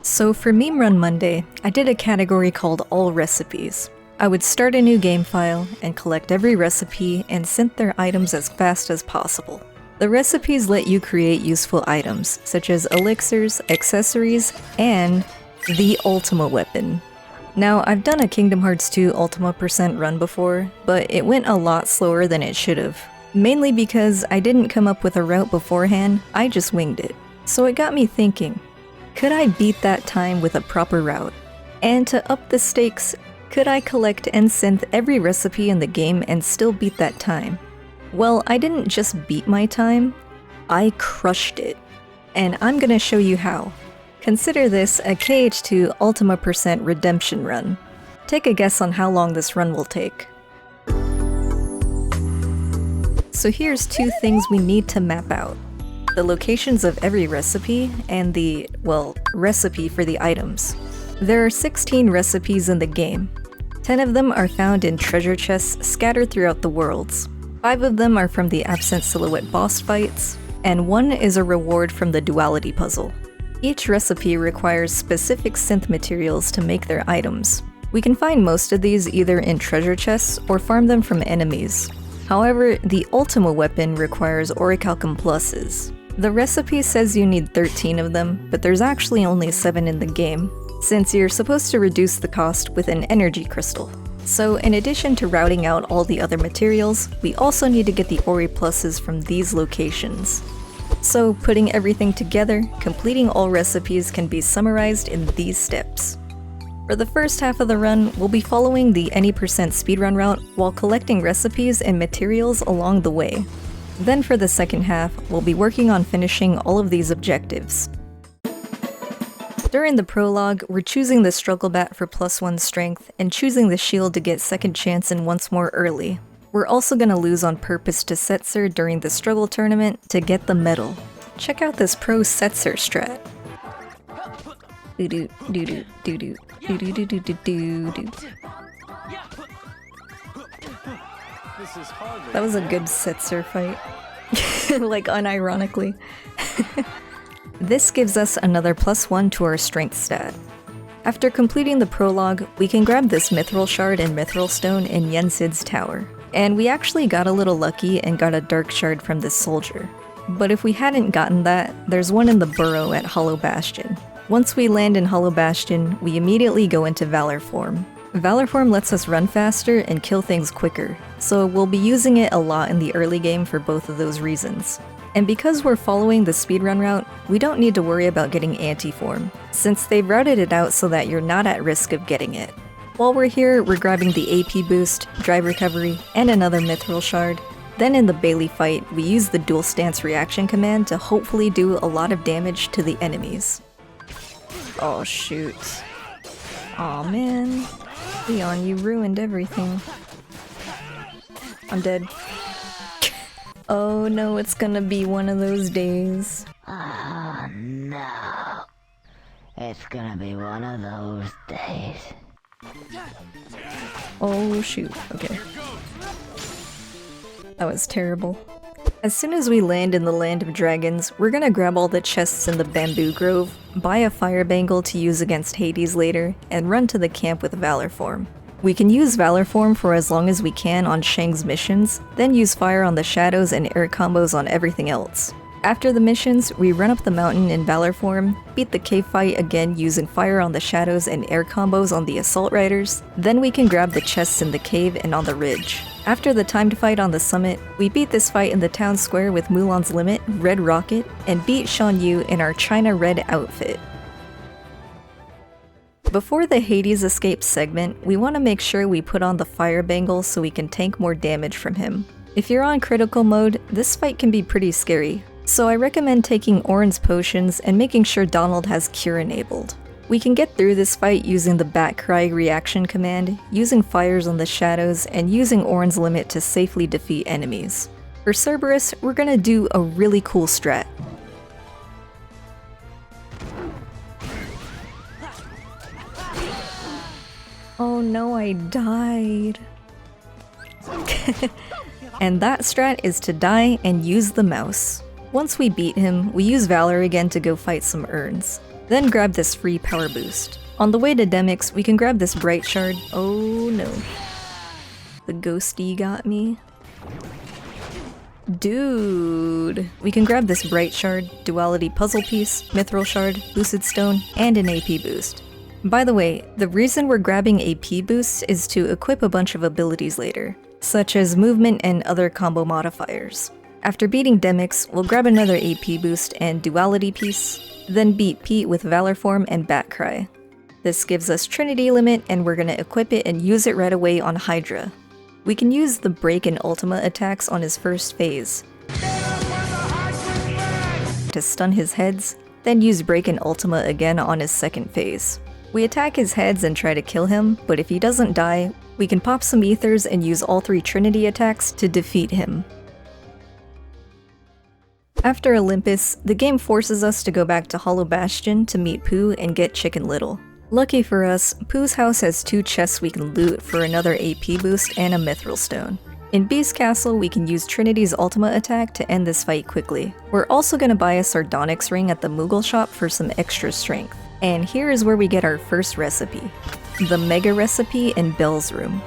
So for Meme Run Monday, I did a category called All Recipes. I would start a new game file and collect every recipe and synth their items as fast as possible. The recipes let you create useful items, such as elixirs, accessories, and the Ultima Weapon. Now, I've done a Kingdom Hearts 2 Ultima % run before, but it went a lot slower than it should have. Mainly because I didn't come up with a route beforehand, I just winged it. So it got me thinking, could I beat that time with a proper route? And to up the stakes, could I collect and synth every recipe in the game and still beat that time? Well, I didn't just beat my time, I crushed it. And I'm gonna show you how. Consider this a KH2 Ultima % redemption run. Take a guess on how long this run will take. So here's two things we need to map out. The locations of every recipe and the, well, recipe for the items. There are 16 recipes in the game. 10 of them are found in treasure chests scattered throughout the worlds. 5 of them are from the Absent Silhouette boss fights, and 1 is a reward from the Duality puzzle. Each recipe requires specific synth materials to make their items. We can find most of these either in treasure chests or farm them from enemies. However, the Ultima Weapon requires Orichalcum Pluses. The recipe says you need 13 of them, but there's actually only 7 in the game, since you're supposed to reduce the cost with an energy crystal. So in addition to routing out all the other materials, we also need to get the Ori Pluses from these locations. So putting everything together, completing all recipes can be summarized in these steps. For the first half of the run, we'll be following the any % speedrun route while collecting recipes and materials along the way. Then for the second half, we'll be working on finishing all of these objectives. During the prologue, we're choosing the struggle bat for +1 strength and choosing the shield to get second chance and once more early. We're also gonna lose on purpose to Setzer during the struggle tournament to get the medal. Check out this pro Setzer strat. That was a good Setzer fight. Like unironically. This gives us another +1 to our strength stat. After completing the prologue, we can grab this Mithril Shard and Mithril Stone in Yensid's tower. And we actually got a little lucky and got a Dark Shard from this soldier. But if we hadn't gotten that, there's one in the burrow at Hollow Bastion. Once we land in Hollow Bastion, we immediately go into Valor Form. Valor Form lets us run faster and kill things quicker, so we'll be using it a lot in the early game for both of those reasons. And because we're following the speedrun route, we don't need to worry about getting anti-form, since they've routed it out so that you're not at risk of getting it. While we're here, we're grabbing the AP boost, drive recovery, and another Mithril Shard. Then in the Bailey fight, we use the dual stance reaction command to hopefully do a lot of damage to the enemies. Oh shoot. Aw man. Leon, you ruined everything. I'm dead. Oh no, it's gonna be one of those days. Oh no. It's gonna be one of those days. Oh shoot, okay. That was terrible. As soon as we land in the Land of Dragons, we're gonna grab all the chests in the Bamboo Grove, buy a Fire Bangle to use against Hades later, and run to the camp with Valor Form. We can use Valor Form for as long as we can on Shang's missions, then use Fire on the Shadows and air combos on everything else. After the missions, we run up the mountain in Valor Form, beat the cave fight again using Fire on the Shadows and air combos on the Assault Riders, then we can grab the chests in the cave and on the ridge. After the timed fight on the summit, we beat this fight in the town square with Mulan's Limit, Red Rocket, and beat Shan Yu in our China Red outfit. Before the Hades escape segment, we want to make sure we put on the Fire Bangle so we can tank more damage from him. If you're on critical mode, this fight can be pretty scary, so I recommend taking Orin's potions and making sure Donald has Cure enabled. We can get through this fight using the Bat Cry reaction command, using Fires on the Shadows, and using Orin's Limit to safely defeat enemies. For Cerberus, we're gonna do a really cool strat. Oh no, I died. And that strat is to die and use the mouse. Once we beat him, we use Valor again to go fight some urns. Then grab this free power boost. On the way to Demyx, we can grab this bright shard. Oh no. The ghosty got me. Dude! We can grab this bright shard, duality puzzle piece, mithril shard, lucid stone, and an AP boost. By the way, the reason we're grabbing AP boosts is to equip a bunch of abilities later, such as movement and other combo modifiers. After beating Demyx, we'll grab another AP boost and duality piece, then beat Pete with Valor Form and Bat Cry. This gives us Trinity Limit, and we're gonna equip it and use it right away on Hydra. We can use the Break and Ultima attacks on his first phase to stun his heads, then use Break and Ultima again on his second phase. We attack his heads and try to kill him, but if he doesn't die, we can pop some ethers and use all 3 Trinity attacks to defeat him. After Olympus, the game forces us to go back to Hollow Bastion to meet Pooh and get Chicken Little. Lucky for us, Pooh's house has 2 chests we can loot for another AP boost and a mithril stone. In Beast Castle, we can use Trinity's Ultima attack to end this fight quickly. We're also gonna buy a Sardonyx ring at the Moogle shop for some extra strength. And here is where we get our first recipe. The Mega Recipe in Belle's room.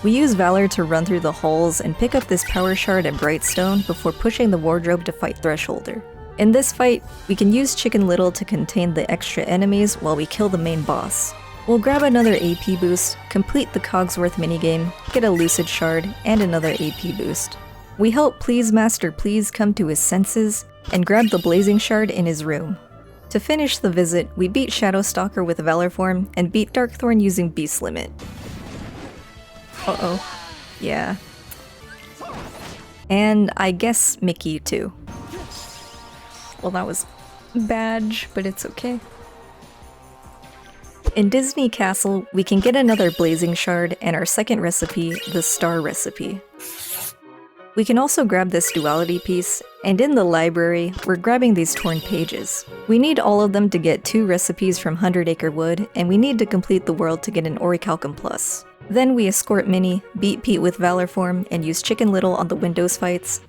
We use Valor to run through the holes and pick up this Power Shard and Brightstone before pushing the wardrobe to fight Thresholder. In this fight, we can use Chicken Little to contain the extra enemies while we kill the main boss. We'll grab another AP boost, complete the Cogsworth minigame, get a Lucid Shard, and another AP boost. We help Please Master Please come to his senses, and grab the Blazing Shard in his room. To finish the visit, we beat Shadowstalker with Valor Form, and beat Darkthorn using Beast Limit. Uh-oh. Yeah. And I guess Mickey too. Well, that was badge, but it's okay. In Disney Castle, we can get another Blazing Shard and our second recipe, the Star Recipe. We can also grab this duality piece, and in the library, we're grabbing these torn pages. We need all of them to get 2 recipes from 100 Acre Wood, and we need to complete the world to get an Orichalcum Plus. Then we escort Minnie, beat Pete with Valor Form, and use Chicken Little on the Windows fights.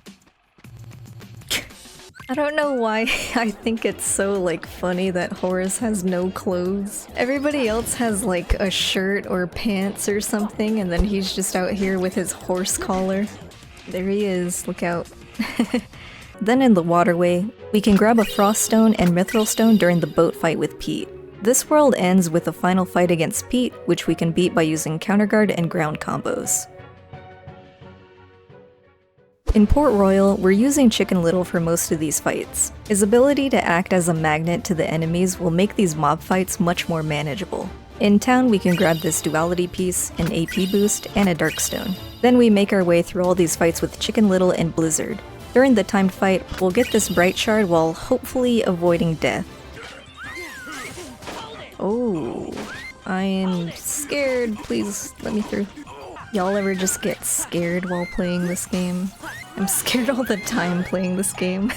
I don't know why I think it's so funny that Horace has no clothes. Everybody else has a shirt or pants or something, and then he's just out here with his horse collar. There he is, look out. Then in the waterway, we can grab a Frost Stone and Mithril Stone during the boat fight with Pete. This world ends with a final fight against Pete, which we can beat by using Counterguard and ground combos. In Port Royal, we're using Chicken Little for most of these fights. His ability to act as a magnet to the enemies will make these mob fights much more manageable. In town, we can grab this duality piece, an AP boost, and a Darkstone. Then we make our way through all these fights with Chicken Little and Blizzard. During the timed fight, we'll get this Bright Shard while hopefully avoiding death. Oh, I am scared. Please let me through. Y'all ever just get scared while playing this game? I'm scared all the time playing this game.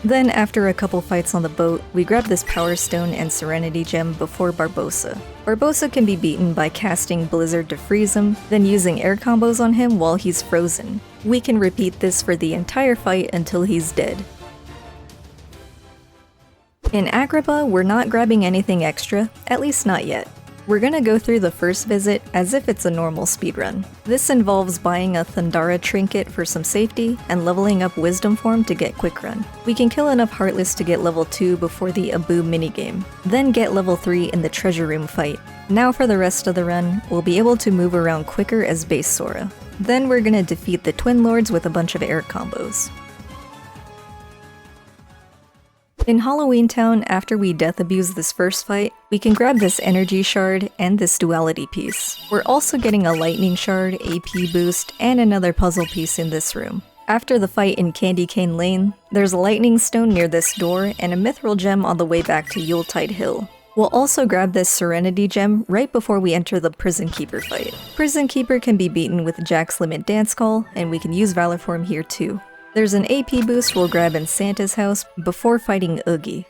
Then after a couple fights on the boat, we grab this Power Stone and Serenity Gem before Barbossa. Barbossa can be beaten by casting Blizzard to freeze him, then using air combos on him while he's frozen. We can repeat this for the entire fight until he's dead. In Agrabah, we're not grabbing anything extra, at least not yet. We're gonna go through the first visit as if it's a normal speedrun. This involves buying a Thundara trinket for some safety and leveling up Wisdom Form to get Quick Run. We can kill enough Heartless to get level 2 before the Abu minigame, then get level 3 in the Treasure Room fight. Now for the rest of the run, we'll be able to move around quicker as base Sora. Then we're gonna defeat the Twin Lords with a bunch of air combos. In Halloween Town, after we death abuse this first fight, we can grab this energy shard and this duality piece. We're also getting a lightning shard, AP boost, and another puzzle piece in this room. After the fight in Candy Cane Lane, there's a lightning stone near this door and a mithril gem on the way back to Yuletide Hill. We'll also grab this Serenity Gem right before we enter the Prison Keeper fight. Prison Keeper can be beaten with Jack's Limit Dance Call, and we can use Valor Form here too. There's an AP boost we'll grab in Santa's house before fighting Oogie.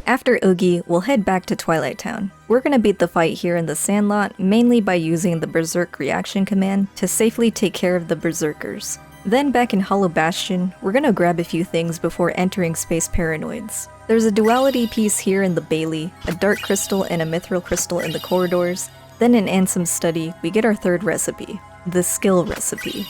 After Oogie, we'll head back to Twilight Town. We're gonna beat the fight here in the Sandlot mainly by using the Berserk reaction command to safely take care of the Berserkers. Then back in Hollow Bastion, we're gonna grab a few things before entering Space Paranoids. There's a duality piece here in the Bailey, a dark crystal and a mithril crystal in the corridors. Then in Ansem's study, we get our third recipe, the skill recipe.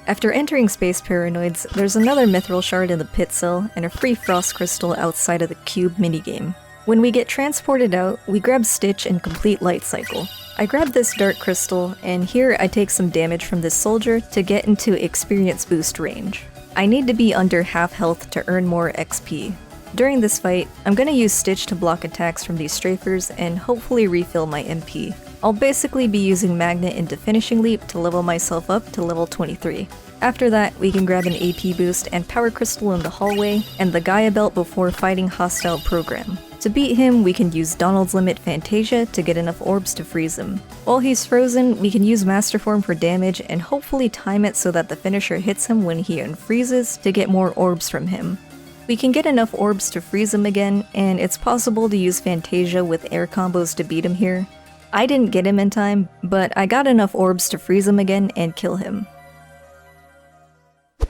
After entering Space Paranoids, there's another mithril shard in the pit cell and a free frost crystal outside of the cube minigame. When we get transported out, we grab Stitch and complete Light Cycle. I grab this dark crystal, and here I take some damage from this soldier to get into experience boost range. I need to be under half health to earn more XP. During this fight, I'm gonna use Stitch to block attacks from these strafers and hopefully refill my MP. I'll basically be using Magnet into Finishing Leap to level myself up to level 23. After that, we can grab an AP boost and Power Crystal in the hallway, and the Gaia Belt before fighting Hostile Program. To beat him, we can use Donald's Limit Fantasia to get enough orbs to freeze him. While he's frozen, we can use Master Form for damage and hopefully time it so that the finisher hits him when he unfreezes to get more orbs from him. We can get enough orbs to freeze him again, and it's possible to use Fantasia with air combos to beat him here. I didn't get him in time, but I got enough orbs to freeze him again and kill him.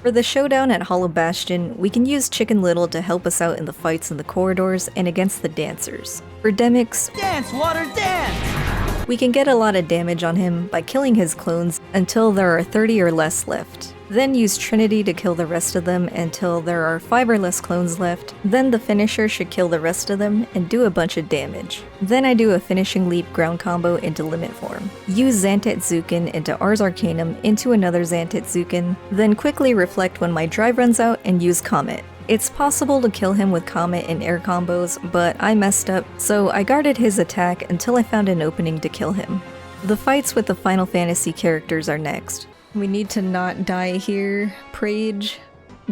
For the showdown at Hollow Bastion, we can use Chicken Little to help us out in the fights in the corridors and against the dancers. For Demyx, Dance, water, dance! we can get a lot of damage on him by killing his clones until there are 30 or less left. Then use Trinity to kill the rest of them until there are 5 or less clones left. Then the finisher should kill the rest of them and do a bunch of damage. Then I do a Finishing Leap ground combo into Limit Form. Use Xantet Zukin into Ars Arcanum into another Xantet Zukin, then quickly reflect when my drive runs out and use Comet. It's possible to kill him with Comet and air combos, but I messed up, so I guarded his attack until I found an opening to kill him. The fights with the Final Fantasy characters are next. We need to not die here, Prage.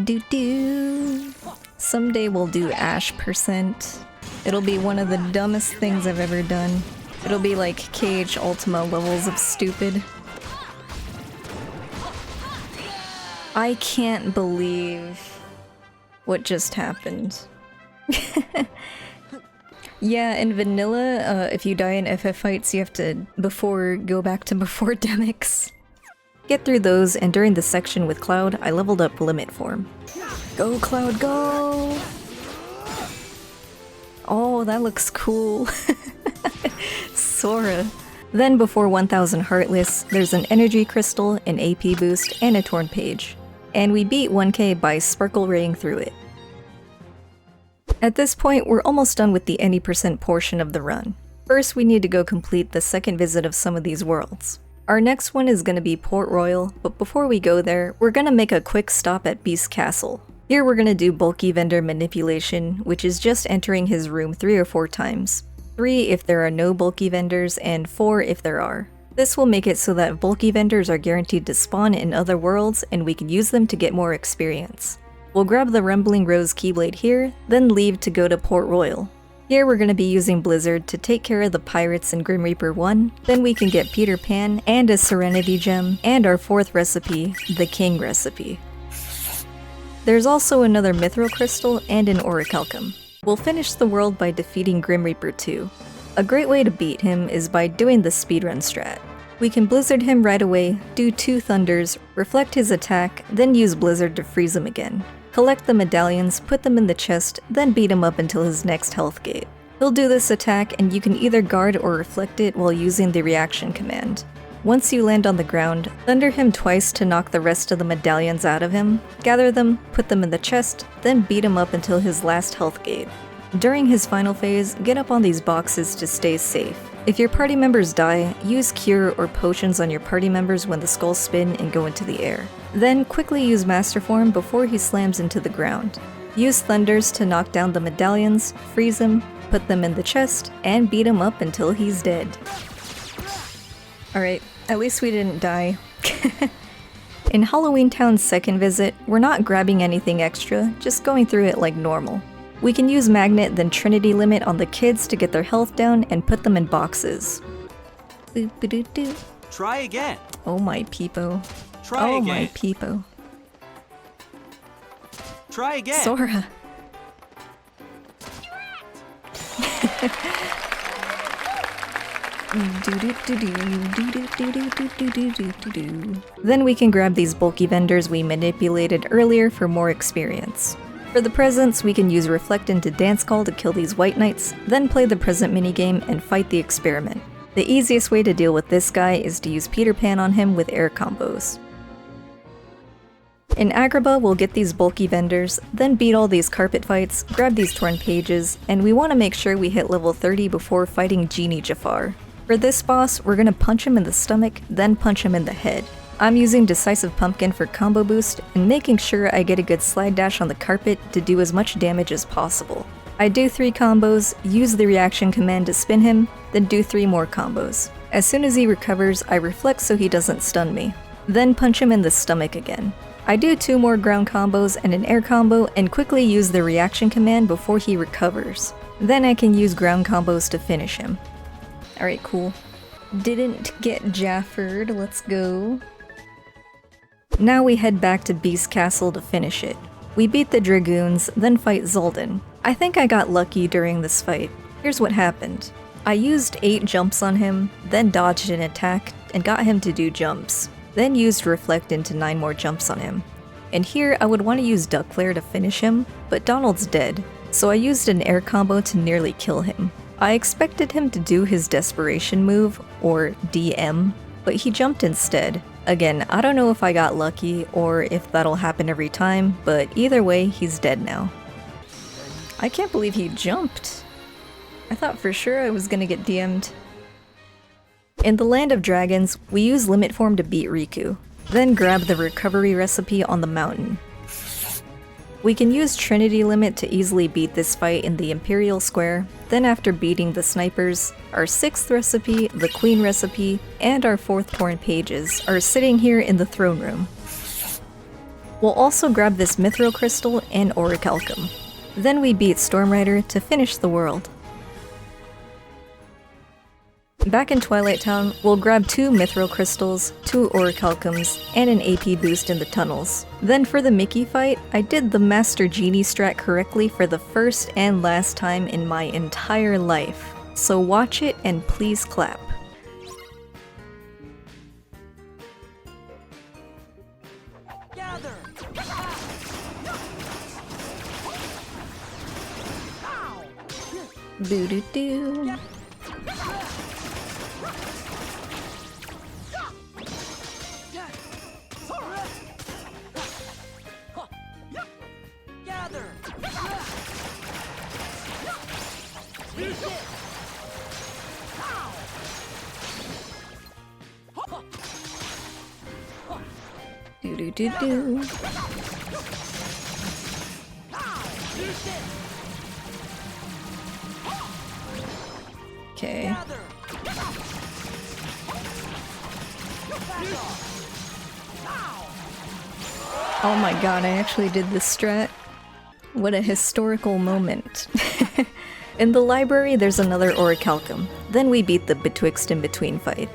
Doo-doo. Someday we'll do Ash %. It'll be one of the dumbest things I've ever done. It'll be like KH Ultima levels of stupid. I can't believe what just happened. Yeah, in vanilla, if you die in FF fights, you have to go back to before Demyx. Get through those, and during the section with Cloud, I leveled up Limit Form. Go Cloud, go! Oh, that looks cool. Sora. Then before 1000 Heartless, there's an Energy Crystal, an AP boost, and a Torn Page. And we beat 1k by Sparkle Raying through it. At this point, we're almost done with the any % portion of the run. First, we need to go complete the second visit of some of these worlds. Our next one is going to be Port Royal, but before we go there, we're going to make a quick stop at Beast Castle. Here we're going to do Bulky Vendor Manipulation, which is just entering his room 3 or 4 times. 3 if there are no Bulky Vendors, and 4 if there are. This will make it so that Bulky Vendors are guaranteed to spawn in other worlds, and we can use them to get more experience. We'll grab the Rumbling Rose Keyblade here, then leave to go to Port Royal. Here we're going to be using Blizzard to take care of the pirates in Grim Reaper 1, then we can get Peter Pan and a Serenity Gem, and our 4th recipe, the King recipe. There's also another Mithril Crystal and an Orichalcum. We'll finish the world by defeating Grim Reaper 2. A great way to beat him is by doing the speedrun strat. We can Blizzard him right away, do 2 Thunders, reflect his attack, then use Blizzard to freeze him again. Collect the medallions, put them in the chest, then beat him up until his next health gate. He'll do this attack, and you can either guard or reflect it while using the reaction command. Once you land on the ground, thunder him twice to knock the rest of the medallions out of him, gather them, put them in the chest, then beat him up until his last health gate. During his final phase, get up on these boxes to stay safe. If your party members die, use Cure or Potions on your party members when the skulls spin and go into the air. Then quickly use Master Form before he slams into the ground. Use Thunders to knock down the medallions, freeze him, put them in the chest, and beat him up until he's dead. Alright, at least we didn't die. In Halloween Town's second visit, we're not grabbing anything extra, just going through it like normal. We can use Magnet then Trinity Limit on the kids to get their health down and put them in boxes. Boop-a-doo-doo. Try again. Oh my peepo. Try again. My peepo. Try again. Sora. Then we can grab these bulky vendors we manipulated earlier for more experience. For the presents, we can use Reflect into Dance Call to kill these White Knights, then play the present minigame and fight the experiment. The easiest way to deal with this guy is to use Peter Pan on him with air combos. In Agrabah, we'll get these bulky vendors, then beat all these carpet fights, grab these torn pages, and we want to make sure we hit level 30 before fighting Genie Jafar. For this boss, we're gonna punch him in the stomach, then punch him in the head. I'm using Decisive Pumpkin for combo boost, and making sure I get a good slide dash on the carpet to do as much damage as possible. I do 3 combos, use the reaction command to spin him, then do 3 more combos. As soon as he recovers, I reflect so he doesn't stun me. Then punch him in the stomach again. I do 2 more ground combos and an air combo and quickly use the reaction command before he recovers. Then I can use ground combos to finish him. Alright, cool. Didn't get Jaffered, let's go. Now we head back to Beast Castle to finish it. We beat the Dragoons, then fight Zoldan. I think I got lucky during this fight. Here's what happened. I used 8 jumps on him, then dodged an attack and got him to do jumps. Then used Reflect into 9 more jumps on him. And here I would want to use Duck Flare to finish him, but Donald's dead, so I used an air combo to nearly kill him. I expected him to do his desperation move, or DM, but he jumped instead. Again, I don't know if I got lucky or if that'll happen every time, but either way, he's dead now. I can't believe he jumped. I thought for sure I was gonna get DM'd. In the Land of Dragons, we use Limit Form to beat Riku, then grab the recovery recipe on the mountain. We can use Trinity Limit to easily beat this fight in the Imperial Square, then after beating the snipers, our 6th recipe, the Queen recipe, and our 4th torn pages are sitting here in the throne room. We'll also grab this Mithril Crystal and Orichalcum. Then we beat Stormrider to finish the world. Back in Twilight Town, we'll grab 2 Mithril Crystals, 2 Orichalcums, and an AP boost in the tunnels. Then for the Mickey fight, I did the Master Genie strat correctly for the first and last time in my entire life. So watch it and please clap. Gather. Boo-doo-doo. Gather. Do-do-do-do. Okay. Oh my god, I actually did this strat. What a historical moment. In the library, there's another Orichalcum. Then we beat the Betwixt in Between fight.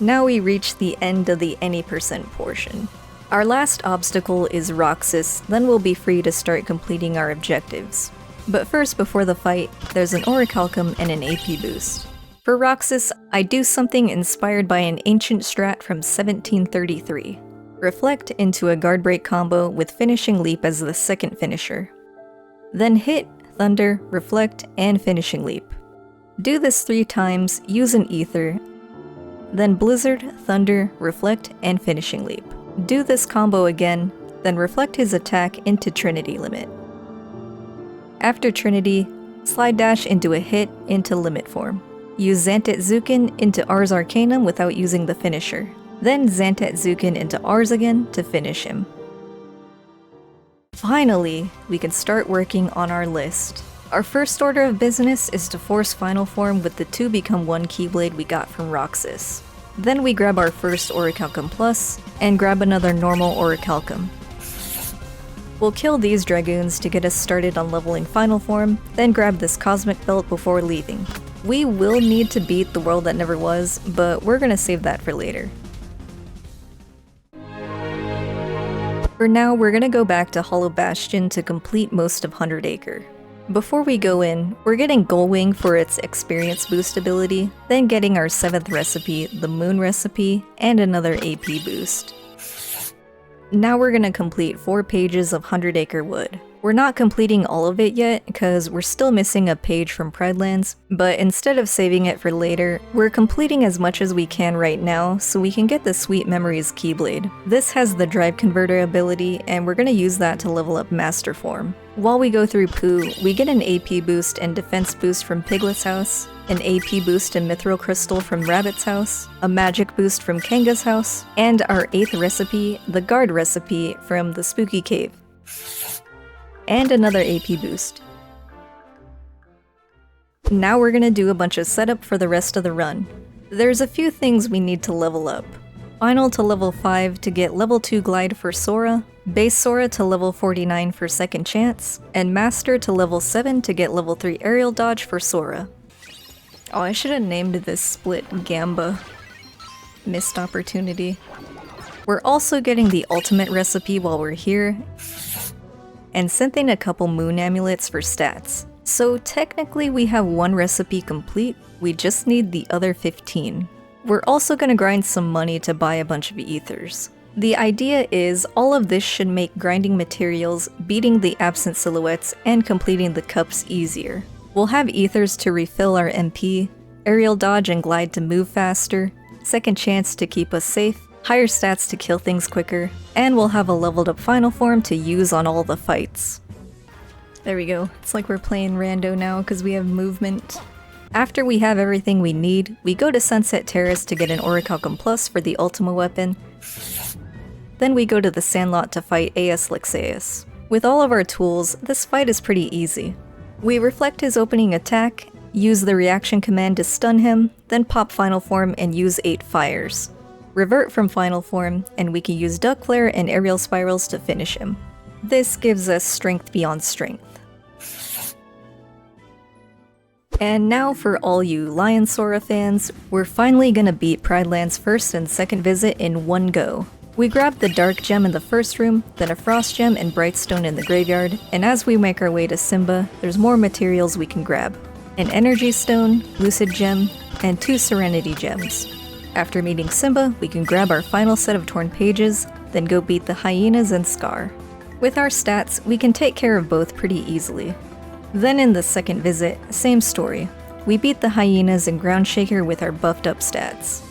Now we reach the end of the any percent portion. Our last obstacle is Roxas, then we'll be free to start completing our objectives. But first, before the fight, there's an Orichalcum and an AP boost. For Roxas, I do something inspired by an ancient strat from 1733. Reflect into a guard break combo with Finishing Leap as the 2nd finisher. Then hit, Thunder, Reflect, and Finishing Leap. Do this 3 times, use an Ether, then Blizzard, Thunder, Reflect, and Finishing Leap. Do this combo again, then reflect his attack into Trinity Limit. After Trinity, slide dash into a hit into Limit Form. Use Zantet Zukin into Ars Arcanum without using the finisher. Then Zantet Zukin into Ars again to finish him. Finally, we can start working on our list. Our first order of business is to force Final Form with the 2 become 1 Keyblade we got from Roxas. Then we grab our first Orichalcum Plus, and grab another normal Orichalcum. We'll kill these Dragoons to get us started on leveling Final Form, then grab this Cosmic Belt before leaving. We will need to beat the World That Never Was, but we're gonna save that for later. For now, we're gonna go back to Hollow Bastion to complete most of 100 Acre. Before we go in, we're getting Gullwing for its experience boost ability, then getting our 7th recipe, the Moon recipe, and another AP boost. Now we're gonna complete 4 pages of 100 Acre Wood. We're not completing all of it yet because we're still missing a page from Pridelands, but instead of saving it for later, we're completing as much as we can right now so we can get the Sweet Memories Keyblade. This has the Drive Converter ability and we're gonna use that to level up Master Form. While we go through Pooh, we get an AP boost and defense boost from Piglet's house, an AP boost and Mithril Crystal from Rabbit's house, a magic boost from Kanga's house, and our 8th recipe, the Guard recipe from the Spooky Cave. And another AP boost. Now we're gonna do a bunch of setup for the rest of the run. There's a few things we need to level up. Final to level 5 to get level 2 Glide for Sora, Base Sora to level 49 for Second Chance, and Master to level 7 to get level 3 Aerial Dodge for Sora. Oh, I should have named this split Gamba. Missed opportunity. We're also getting the ultimate recipe while we're here, and sent in a couple moon amulets for stats. So technically we have 1 recipe complete, we just need the other 15. We're also gonna grind some money to buy a bunch of ethers. The idea is all of this should make grinding materials, beating the absent silhouettes, and completing the cups easier. We'll have ethers to refill our MP, aerial dodge and glide to move faster, second chance to keep us safe, higher stats to kill things quicker, and we'll have a leveled up final form to use on all the fights. There we go. It's like we're playing rando now because we have movement. After we have everything we need, we go to Sunset Terrace to get an Orichalcum Plus for the Ultima Weapon. Then we go to the Sandlot to fight AS Lixeus. With all of our tools, this fight is pretty easy. We reflect his opening attack, use the reaction command to stun him, then pop Final Form and use 8 fires. Revert from Final Form, and we can use Duck Flare and Aerial Spirals to finish him. This gives us strength beyond strength. And now for all you Lion Sora fans, we're finally gonna beat Prideland's first and second visit in one go. We grabbed the Dark Gem in the first room, then a Frost Gem and Brightstone in the graveyard, and as we make our way to Simba, there's more materials we can grab. An Energy Stone, Lucid Gem, and 2 Serenity Gems. After meeting Simba, we can grab our final set of torn pages, then go beat the Hyenas and Scar. With our stats, we can take care of both pretty easily. Then in the second visit, same story. We beat the Hyenas and Ground Shaker with our buffed up stats.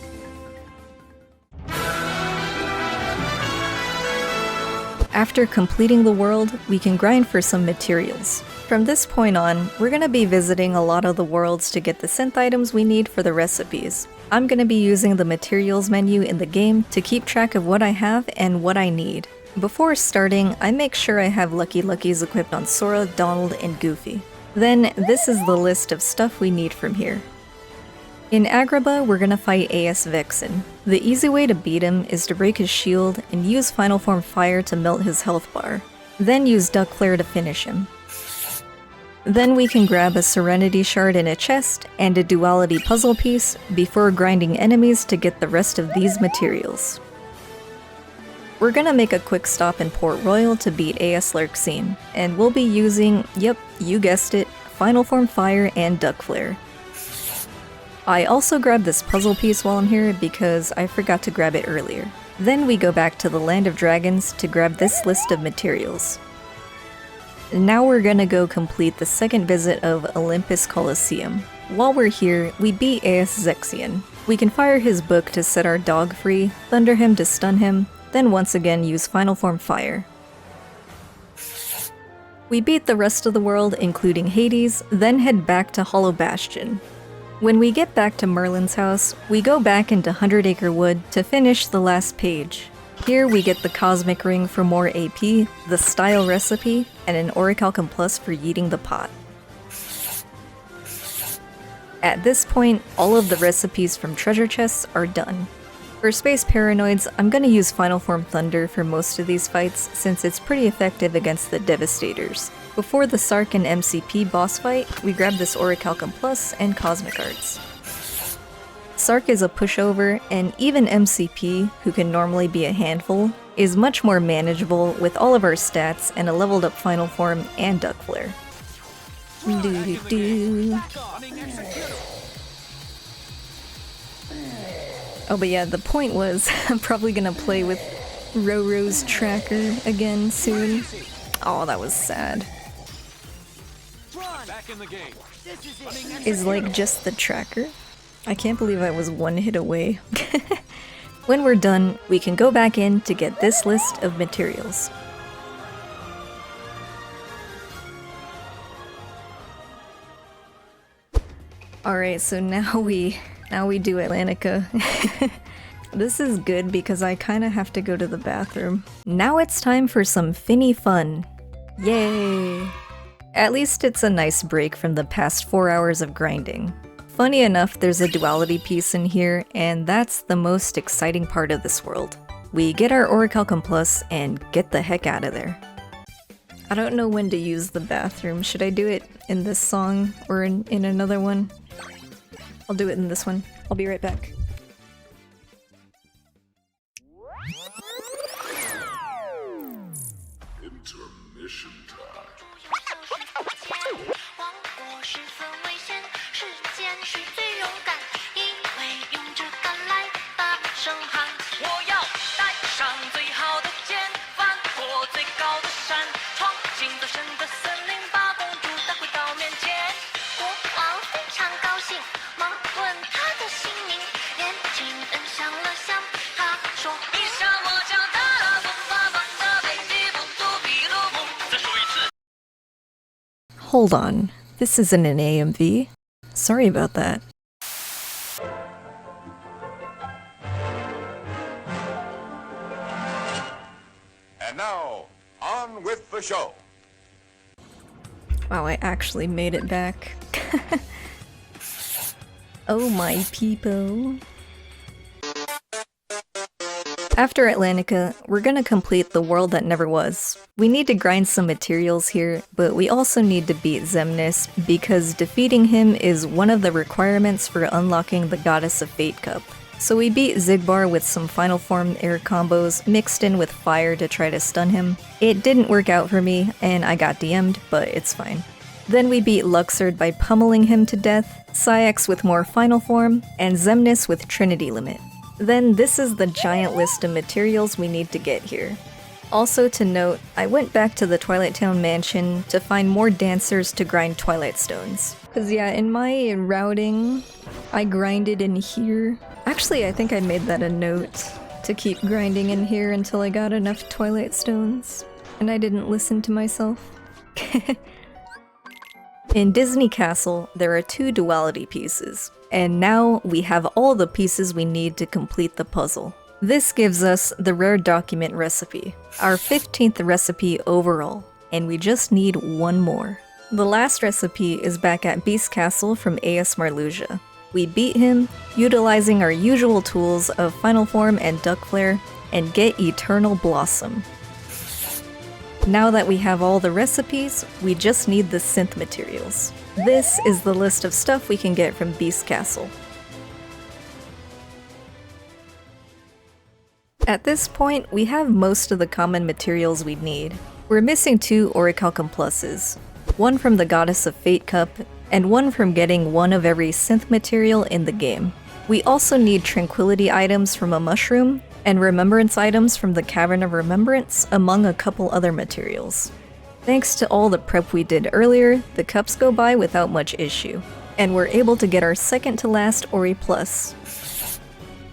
After completing the world, we can grind for some materials. From this point on, we're gonna be visiting a lot of the worlds to get the synth items we need for the recipes. I'm gonna be using the materials menu in the game to keep track of what I have and what I need. Before starting, I make sure I have Lucky Luckies equipped on Sora, Donald, and Goofy. Then, this is the list of stuff we need from here. In Agrabah, we're gonna fight AS Vexen. The easy way to beat him is to break his shield and use Final Form Fire to melt his health bar. Then use Duck Flare to finish him. Then we can grab a Serenity Shard in a chest and a Duality puzzle piece before grinding enemies to get the rest of these materials. We're gonna make a quick stop in Port Royal to beat AS Larxene, and we'll be using, yep, you guessed it, Final Form Fire and Duck Flare. I also grabbed this puzzle piece while I'm here because I forgot to grab it earlier. Then we go back to the Land of Dragons to grab this list of materials. Now we're gonna go complete the second visit of Olympus Coliseum. While we're here, we beat AS Zexion. We can fire his book to set our dog free, thunder him to stun him, then once again use Final Form Fire. We beat the rest of the world, including Hades, then head back to Hollow Bastion. When we get back to Merlin's house, we go back into 100 Acre Wood to finish the last page. Here we get the Cosmic Ring for more AP, the Style Recipe, and an Orichalcum Plus for yeeting the pot. At this point, all of the recipes from treasure chests are done. For Space Paranoids, I'm gonna use Final Form Thunder for most of these fights since it's pretty effective against the Devastators. Before the Sark and MCP boss fight, we grab this Orichalcum Plus and Cosmic Arts. Sark is a pushover, and even MCP, who can normally be a handful, is much more manageable with all of our stats and a leveled up Final Form and Duck Flare. Do-do-do. Oh, but yeah, the point was I'm probably gonna play with Roro's tracker again soon. Oh, that was sad. Back in the game. Is like just the tracker? I can't believe I was one hit away. When we're done, we can go back in to get this list of materials. Alright, so now we do Atlantica. This is good because I kinda have to go to the bathroom. Now it's time for some finny fun. Yay! At least it's a nice break from the past 4 hours of grinding. Funny enough, there's a duality piece in here, and that's the most exciting part of this world. We get our Orichalcum Plus and get the heck out of there. I don't know when to use the bathroom. Should I do it in this song or in another one? I'll do it in this one. I'll be right back. Intermission time. 王国十分危险，世间谁最勇敢？因为勇者赶来，大声喊！我要带上最好的剑，翻过最高的山，闯进最深的森林，把公主带回到面前。国王非常高兴，忙问他的姓名，眼睛摁响了响，他说：“你向我讲的蹦吧蹦的北极不杜比鲁姆。”再说一次。 Hold on. This isn't an AMV. Sorry about that. And now, on with the show. Wow, I actually made it back. Oh my people. After Atlantica, we're gonna complete the world that never was. We need to grind some materials here, but we also need to beat Xemnas because defeating him is one of the requirements for unlocking the Goddess of Fate Cup. So we beat Xigbar with some final form air combos mixed in with fire to try to stun him. It didn't work out for me, and I got DM'd, but it's fine. Then we beat Luxord by pummeling him to death, Sayax with more final form, and Xemnas with Trinity Limit. Then this is the giant list of materials we need to get here. Also to note, I went back to the Twilight Town mansion to find more dancers to grind Twilight Stones. Cause yeah, in my routing, I grinded in here. Actually, I think I made that a note to keep grinding in here until I got enough Twilight Stones. And I didn't listen to myself. In Disney Castle, there are 2 duality pieces. And now we have all the pieces we need to complete the puzzle. This gives us the rare document recipe, our 15th recipe overall, and we just need one more. The last recipe is back at Beast Castle from A.S. Marluxia. We beat him, utilizing our usual tools of Final Form and Duck Flare, and get Eternal Blossom. Now that we have all the recipes, we just need the synth materials. This is the list of stuff we can get from Beast Castle. At this point, we have most of the common materials we'd need. We're missing 2 Orichalcum Pluses, one from the Goddess of Fate Cup, and one from getting one of every synth material in the game. We also need Tranquility items from a mushroom, and Remembrance items from the Cavern of Remembrance, among a couple other materials. Thanks to all the prep we did earlier, the cups go by without much issue, and we're able to get our second to last Ori Plus.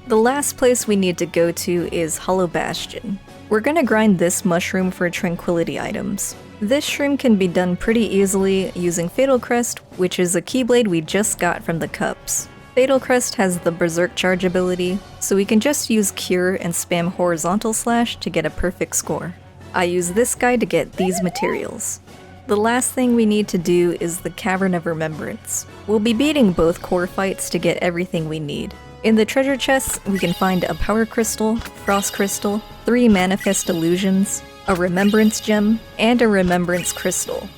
The last place we need to go to is Hollow Bastion. We're gonna grind this mushroom for Tranquility items. This shroom can be done pretty easily using Fatal Crest, which is a Keyblade we just got from the cups. Fatal Crest has the Berserk Charge ability, so we can just use Cure and spam Horizontal Slash to get a perfect score. I use this guy to get these materials. The last thing we need to do is the Cavern of Remembrance. We'll be beating both core fights to get everything we need. In the treasure chests, we can find a Power Crystal, Frost Crystal, 3 Manifest Illusions, a Remembrance Gem, and a Remembrance Crystal.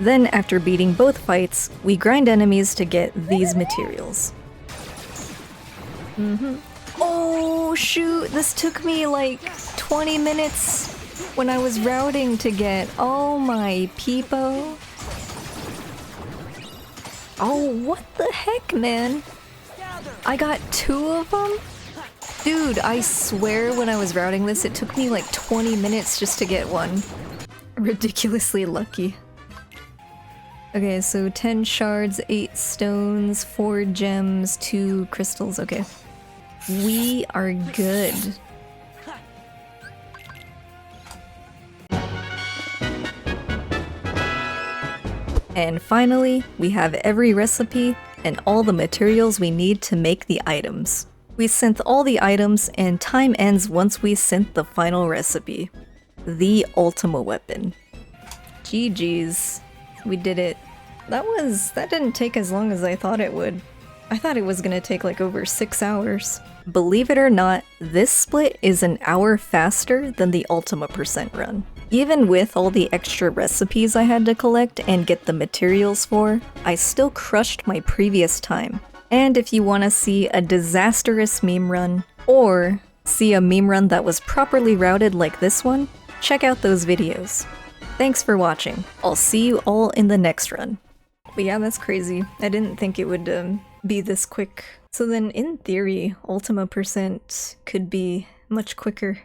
Then, after beating both fights, we grind enemies to get these materials. Oh shoot, this took me like 20 minutes when I was routing to get. Oh my peepo. Oh, what the heck, man? I got 2 of them? Dude, I swear when I was routing this, it took me like 20 minutes just to get one. Ridiculously lucky. Okay, so 10 shards, 8 stones, 4 gems, 2 crystals, okay. We are good. And finally, we have every recipe and all the materials we need to make the items. We synth all the items and time ends once we synth the final recipe. The Ultima Weapon. GG's. We did it. That didn't take as long as I thought it would. I thought it was gonna take like over 6 hours. Believe it or not, this split is an hour faster than the Ultima % run. Even with all the extra recipes I had to collect and get the materials for, I still crushed my previous time. And if you want to see a disastrous meme run, or see a meme run that was properly routed like this one, check out those videos. Thanks for watching. I'll see you all in the next run. But yeah, that's crazy. I didn't think it would be this quick. So then in theory, Ultima % could be much quicker.